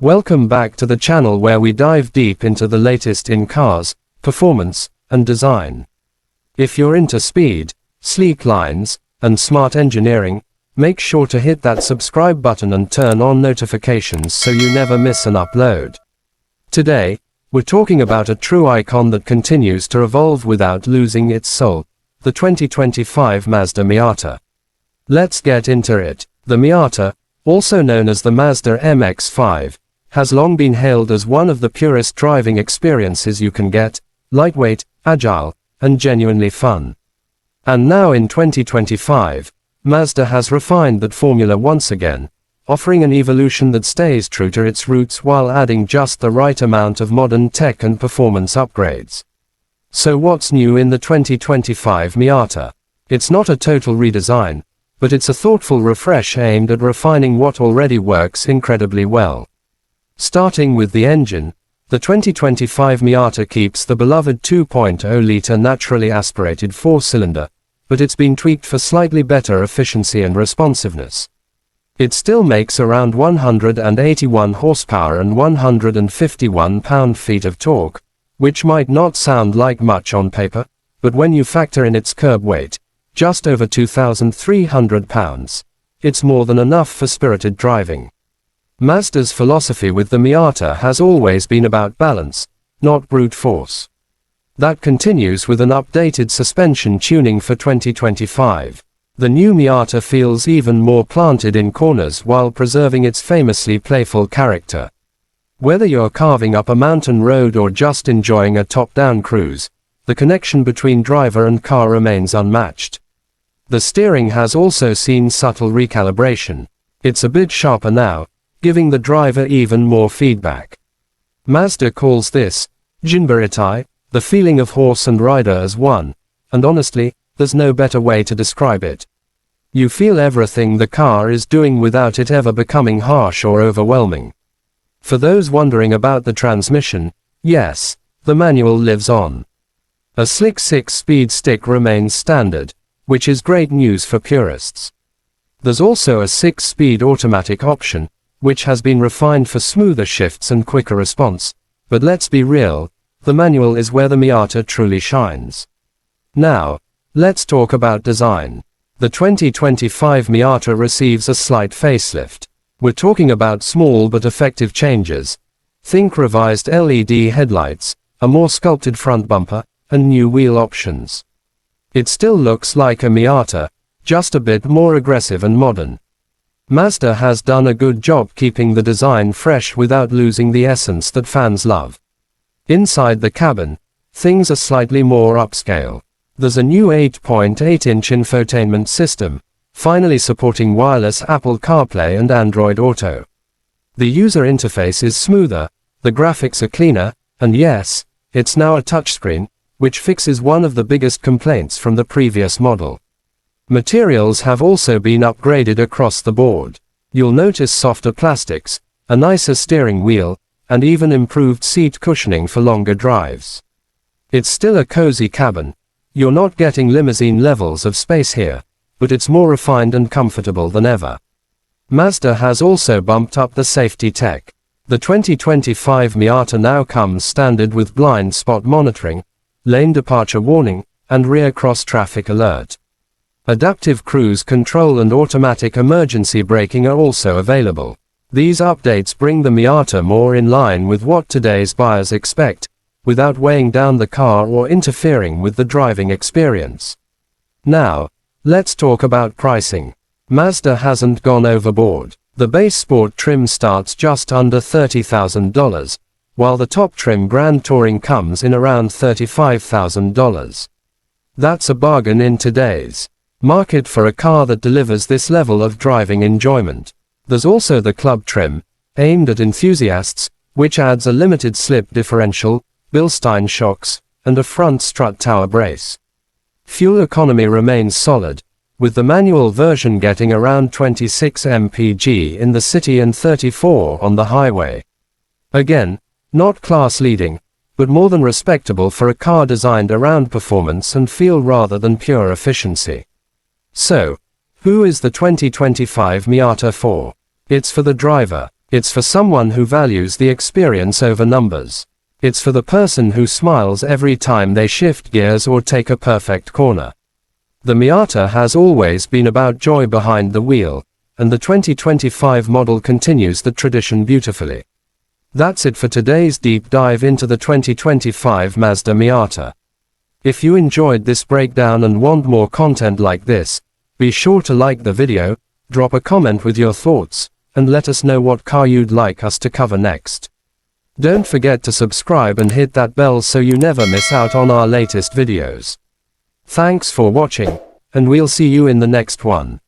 Welcome back to the channel where we dive deep into the latest in cars, performance, and design. If you're into speed, sleek lines, and smart engineering, make sure to hit that subscribe button and turn on notifications so you never miss an upload. Today, we're talking about a true icon that continues to evolve without losing its soul, the 2025 Mazda Miata. Let's get into it. The Miata, also known as the Mazda MX-5, has long been hailed as one of the purest driving experiences you can get, lightweight, agile, and genuinely fun. And now in 2025, Mazda has refined that formula once again, offering an evolution that stays true to its roots while adding just the right amount of modern tech and performance upgrades. So what's new in the 2025 Miata? It's not a total redesign, but it's a thoughtful refresh aimed at refining what already works incredibly well. Starting with the engine, the 2025 Miata keeps the beloved 2.0-liter naturally aspirated four-cylinder, but it's been tweaked for slightly better efficiency and responsiveness. It still makes around 181 horsepower and 151 pound-feet of torque, which might not sound like much on paper, but when you factor in its curb weight, just over 2,300 pounds, it's more than enough for spirited driving. Mazda's philosophy with the Miata has always been about balance, not brute force. That continues with an updated suspension tuning for 2025. The new Miata feels even more planted in corners while preserving its famously playful character. Whether you're carving up a mountain road or just enjoying a top-down cruise, the connection between driver and car remains unmatched. The steering has also seen subtle recalibration. It's a bit sharper now, giving the driver even more feedback. Mazda calls this Jinbaritai, the feeling of horse and rider as one, and honestly, there's no better way to describe it. You feel everything the car is doing without it ever becoming harsh or overwhelming. For those wondering about the transmission, yes, the manual lives on. A slick 6-speed stick remains standard, which is great news for purists. There's also a 6-speed automatic option, which has been refined for smoother shifts and quicker response, but let's be real, the manual is where the Miata truly shines. Now, let's talk about design. The 2025 Miata receives a slight facelift. We're talking about small but effective changes. Think revised LED headlights, a more sculpted front bumper, and new wheel options. It still looks like a Miata, just a bit more aggressive and modern. Mazda has done a good job keeping the design fresh without losing the essence that fans love. Inside the cabin, things are slightly more upscale. There's a new 8.8-inch infotainment system, finally supporting wireless Apple CarPlay and Android Auto. The user interface is smoother, the graphics are cleaner, and yes, it's now a touchscreen, which fixes one of the biggest complaints from the previous model. Materials have also been upgraded across the board. You'll notice softer plastics, a nicer steering wheel, and even improved seat cushioning for longer drives. It's still a cozy cabin. You're not getting limousine levels of space here, but it's more refined and comfortable than ever. Mazda has also bumped up the safety tech. The 2025 Miata now comes standard with blind spot monitoring, lane departure warning, and rear cross traffic alert. Adaptive cruise control and automatic emergency braking are also available. These updates bring the Miata more in line with what today's buyers expect, without weighing down the car or interfering with the driving experience. Now, let's talk about pricing. Mazda hasn't gone overboard. The base sport trim starts just under $30,000, while the top trim Grand Touring comes in around $35,000. That's a bargain in today's market for a car that delivers this level of driving enjoyment. There's also the club trim, aimed at enthusiasts, which adds a limited slip differential, Bilstein shocks, and a front strut tower brace. Fuel economy remains solid, with the manual version getting around 26 mpg in the city and 34 on the highway. Again, not class-leading, but more than respectable for a car designed around performance and feel rather than pure efficiency. So, who is the 2025 Miata for? It's for the driver. It's for someone who values the experience over numbers. It's for the person who smiles every time they shift gears or take a perfect corner. The Miata has always been about joy behind the wheel, and the 2025 model continues the tradition beautifully. That's it for today's deep dive into the 2025 Mazda Miata. If you enjoyed this breakdown and want more content like this, be sure to like the video, drop a comment with your thoughts, and let us know what car you'd like us to cover next. Don't forget to subscribe and hit that bell so you never miss out on our latest videos. Thanks for watching, and we'll see you in the next one.